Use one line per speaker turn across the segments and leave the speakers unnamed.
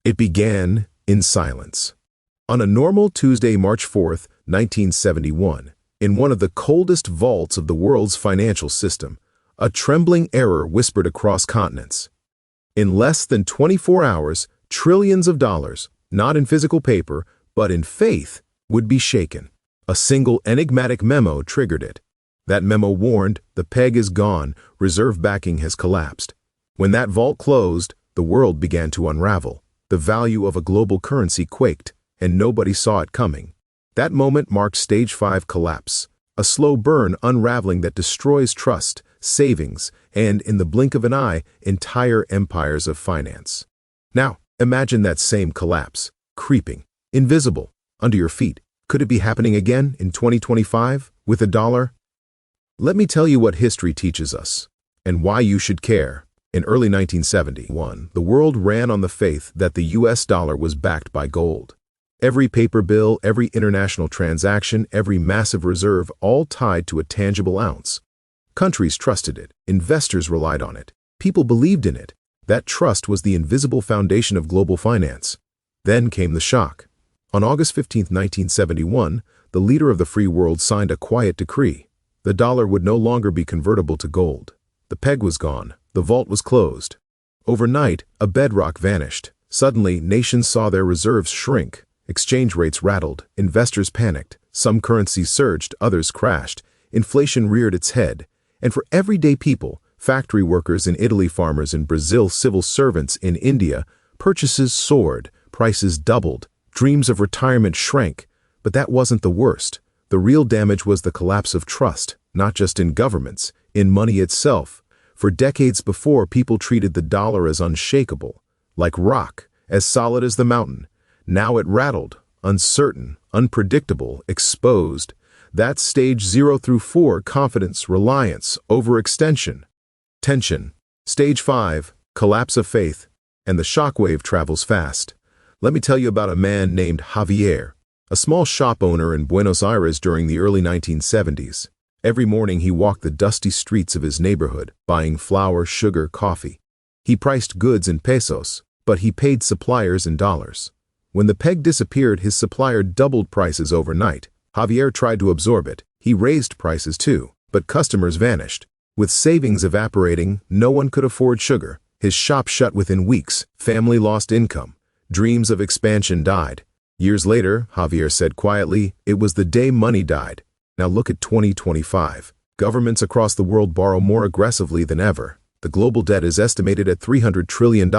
It began in silence. On a normal Tuesday, March 4th, 1971, in one of the coldest vaults of the world's financial system, a trembling error whispered across continents. In less than 24 hours, trillions of dollars, not in physical paper, but in faith, would be shaken. A single enigmatic memo triggered it. That memo warned, the peg is gone, reserve backing has collapsed. When that vault closed, the world began to unravel. The value of a global currency quaked, and nobody saw it coming. That moment marked stage 5 collapse, a slow burn unraveling that destroys trust, savings, and, in the blink of an eye, entire empires of finance. Now, imagine that same collapse, creeping, invisible, under your feet. Could it be happening again in 2025 with a dollar? Let me tell you what history teaches us, and why you should care. In early 1971, the world ran on the faith that the US dollar was backed by gold. Every paper bill, every international transaction, every massive reserve, all tied to a tangible ounce. Countries trusted it, investors relied on it, people believed in it. That trust was the invisible foundation of global finance. Then came the shock. On August 15, 1971, the leader of the free world signed a quiet decree. The dollar would no longer be convertible to gold. The peg was gone. The vault was closed. Overnight, a bedrock vanished. Suddenly, nations saw their reserves shrink. Exchange rates rattled. Investors panicked. Some currencies surged, others crashed. Inflation reared its head. And for everyday people, factory workers in Italy, farmers in Brazil, civil servants in India, purchases soared, prices doubled, dreams of retirement shrank. But that wasn't the worst. The real damage was the collapse of trust, not just in governments, in money itself. For decades before, people treated the dollar as unshakable, like rock, as solid as the mountain. Now it rattled, uncertain, unpredictable, exposed. That's stage 0 through 4, confidence, reliance, overextension, tension. Stage 5, collapse of faith, and the shockwave travels fast. Let me tell you about a man named Javier, a small shop owner in Buenos Aires during the early 1970s. Every morning he walked the dusty streets of his neighborhood, buying flour, sugar, coffee. He priced goods in pesos, but he paid suppliers in dollars. When the peg disappeared, his supplier doubled prices overnight. Javier tried to absorb it. He raised prices too, but customers vanished. With savings evaporating, no one could afford sugar. His shop shut within weeks. Family lost income. Dreams of expansion died. Years later, Javier said quietly, "It was the day money died." Now look at 2025. Governments across the world borrow more aggressively than ever. The global debt is estimated at $300 trillion.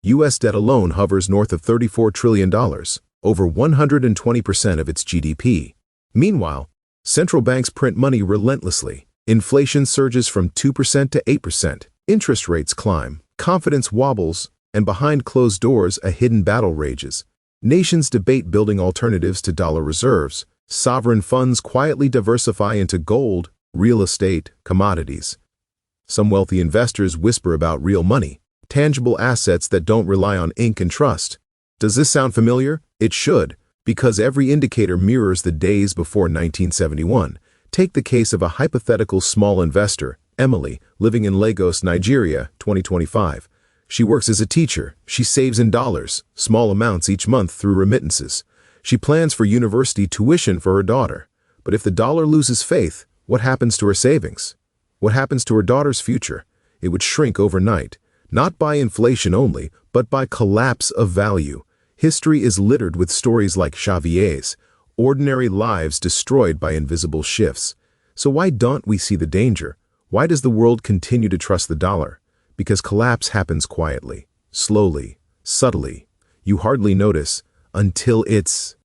U.S. debt alone hovers north of $34 trillion, over 120% of its GDP. Meanwhile, central banks print money relentlessly. Inflation surges from 2% to 8%. Interest rates climb. Confidence wobbles. And behind closed doors, a hidden battle rages. Nations debate building alternatives to dollar reserves. Sovereign funds quietly diversify into gold, real estate, commodities. Some wealthy investors whisper about real money, tangible assets that don't rely on ink and trust. Does this sound familiar? It should, because every indicator mirrors the days before 1971. Take the case of a hypothetical small investor, Emily, living in Lagos, Nigeria, 2025. She works as a teacher. She saves in dollars, small amounts each month through remittances. She plans for university tuition for her daughter. But if the dollar loses faith, what happens to her savings? What happens to her daughter's future? It would shrink overnight, not by inflation only, but by collapse of value. History is littered with stories like Xavier's, ordinary lives destroyed by invisible shifts. So why don't we see the danger? Why does the world continue to trust the dollar? Because collapse happens quietly, slowly, subtly. You hardly notice until it's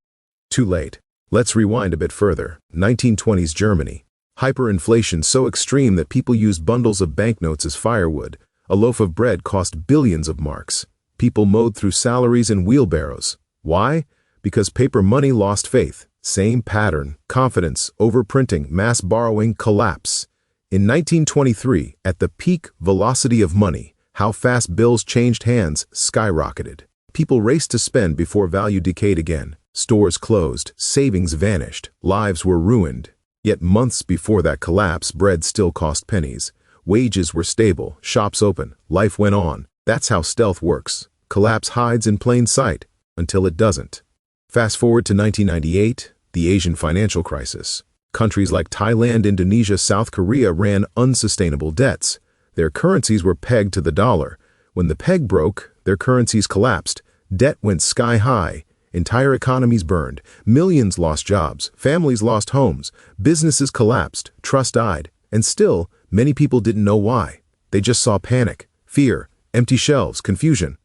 too late. Let's rewind a bit further. 1920s Germany. Hyperinflation so extreme that people used bundles of banknotes as firewood. A loaf of bread cost billions of marks. People mowed through salaries in wheelbarrows. Why? Because paper money lost faith. Same pattern. Confidence, overprinting, mass borrowing, collapse. In 1923, at the peak velocity of money, how fast bills changed hands skyrocketed. People raced to spend before value decayed again. Stores closed, savings vanished, lives were ruined. Yet months before that collapse, bread still cost pennies. Wages were stable, shops open, life went on. That's how stealth works. collapse hides in plain sight until it doesn't. Fast forward to 1998, the Asian financial crisis. Countries like Thailand, Indonesia, South Korea ran unsustainable debts. Their currencies were pegged to the dollar. When the peg broke, their currencies collapsed. Debt went sky high. Entire economies burned. Millions lost jobs. Families lost homes. Businesses collapsed. Trust died. And still, many people didn't know why. They just saw panic, fear, empty shelves, confusion.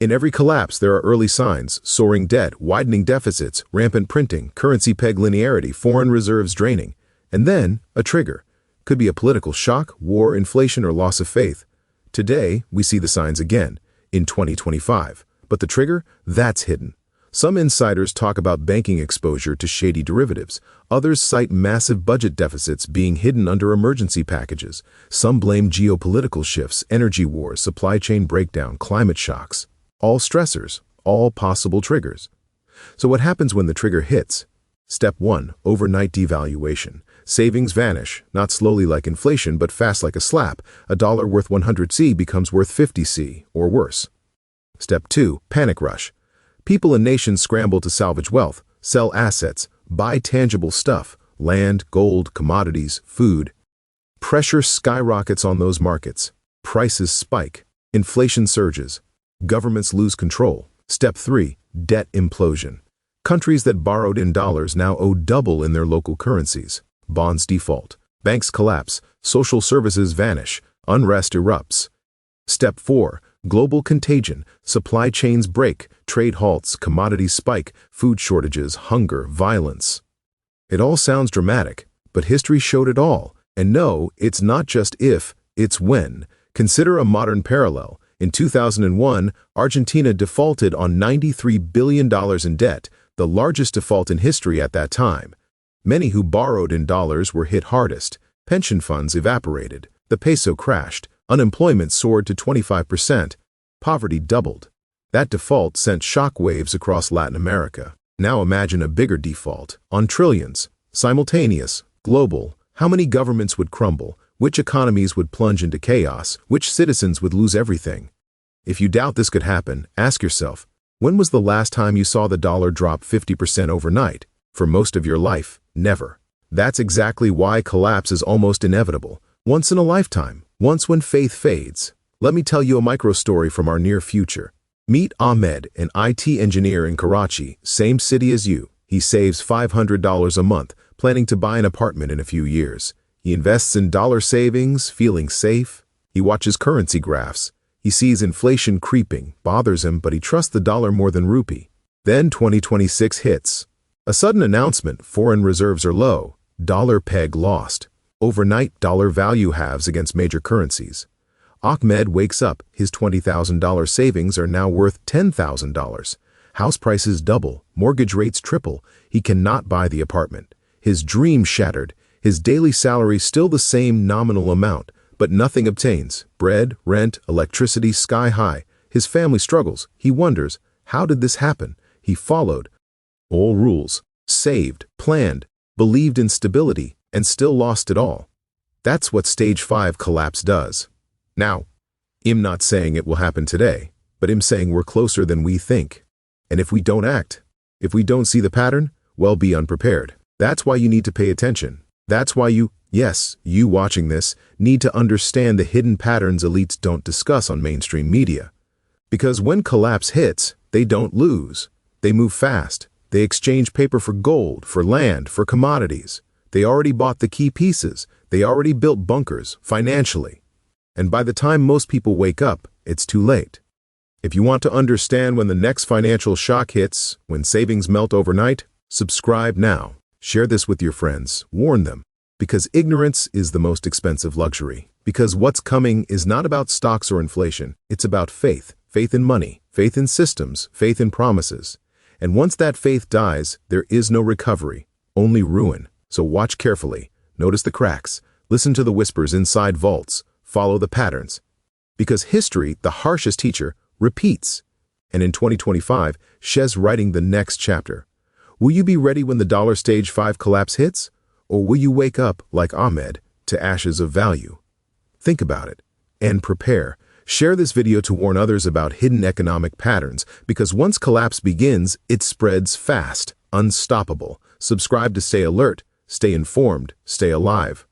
In every collapse, there are early signs: soaring debt, widening deficits, rampant printing, currency peg linearity, foreign reserves draining. And then, a trigger. Could be a political shock, war, inflation, or loss of faith. Today, we see the signs again, in 2025. But the trigger? That's hidden. Some insiders talk about banking exposure to shady derivatives. Others cite massive budget deficits being hidden under emergency packages. Some blame geopolitical shifts, energy wars, supply chain breakdown, climate shocks. All stressors, all possible triggers. So what happens when the trigger hits? Step 1. Overnight devaluation. Savings vanish, not slowly like inflation, but fast like a slap. A dollar worth 100C becomes worth 50C, or worse. Step 2. Panic rush. People and nations scramble to salvage wealth, sell assets, buy tangible stuff, land, gold, commodities, food. Pressure skyrockets on those markets. Prices spike. Inflation surges. Governments lose control. Step 3. Debt implosion. Countries that borrowed in dollars now owe double in their local currencies. Bonds default. Banks collapse. Social services vanish. Unrest erupts. Step 4. Global contagion. Supply chains break. Trade halts. Commodities spike. Food shortages. Hunger. Violence. It all sounds dramatic, but history showed it all. And no, it's not just if, it's when. Consider a modern parallel. In 2001, Argentina defaulted on $93 billion in debt, the largest default in history at that time. Many who borrowed in dollars were hit hardest. Pension funds evaporated. The peso crashed. Unemployment soared to 25%. Poverty doubled. That default sent shockwaves across Latin America. Now imagine a bigger default, on trillions. Simultaneous, global. How many governments would crumble? Which economies would plunge into chaos? Which citizens would lose everything? If you doubt this could happen, ask yourself, when was the last time you saw the dollar drop 50% overnight? For most of your life, never. That's exactly why collapse is almost inevitable. Once in a lifetime, once when faith fades. Let me tell you a micro story from our near future. Meet Ahmed, an IT engineer in Karachi, same city as you. He saves $500 a month, planning to buy an apartment in a few years. He invests in dollar savings, feeling safe. He watches currency graphs. He sees inflation creeping, bothers him, but he trusts the dollar more than rupee. Then 2026 hits. A sudden announcement: foreign reserves are low. Dollar peg lost. Overnight, dollar value halves against major currencies. Ahmed wakes up. His $20,000 savings are now worth $10,000. House prices double. Mortgage rates triple. He cannot buy the apartment. His dream shattered. His daily salary still the same nominal amount, but nothing obtains. Bread, rent, electricity sky high. His family struggles. He wonders, how did this happen? He followed all rules, saved, planned, believed in stability, and still lost it all. That's what stage 5 collapse does. Now, I'm not saying it will happen today, but I'm saying we're closer than we think. And if we don't act, if we don't see the pattern, well, be unprepared. That's why you need to pay attention. That's why you watching this, need to understand the hidden patterns elites don't discuss on mainstream media. Because when collapse hits, they don't lose. They move fast. They exchange paper for gold, for land, for commodities. They already bought the key pieces. They already built bunkers, financially. And by the time most people wake up, it's too late. If you want to understand when the next financial shock hits, when savings melt overnight, subscribe now. Share this with your friends. Warn them. Because ignorance is the most expensive luxury. Because what's coming is not about stocks or inflation. It's about faith. Faith in money. Faith in systems. Faith in promises. And once that faith dies, there is no recovery. Only ruin. So watch carefully. Notice the cracks. Listen to the whispers inside vaults. Follow the patterns. Because history, the harshest teacher, repeats. And in 2025, Sheh's writing the next chapter. Will you be ready when the dollar stage 5 collapse hits? Or will you wake up, like Ahmed, to ashes of value? Think about it. And prepare. Share this video to warn others about hidden economic patterns, because once collapse begins, it spreads fast, unstoppable. Subscribe to stay alert, stay informed, stay alive.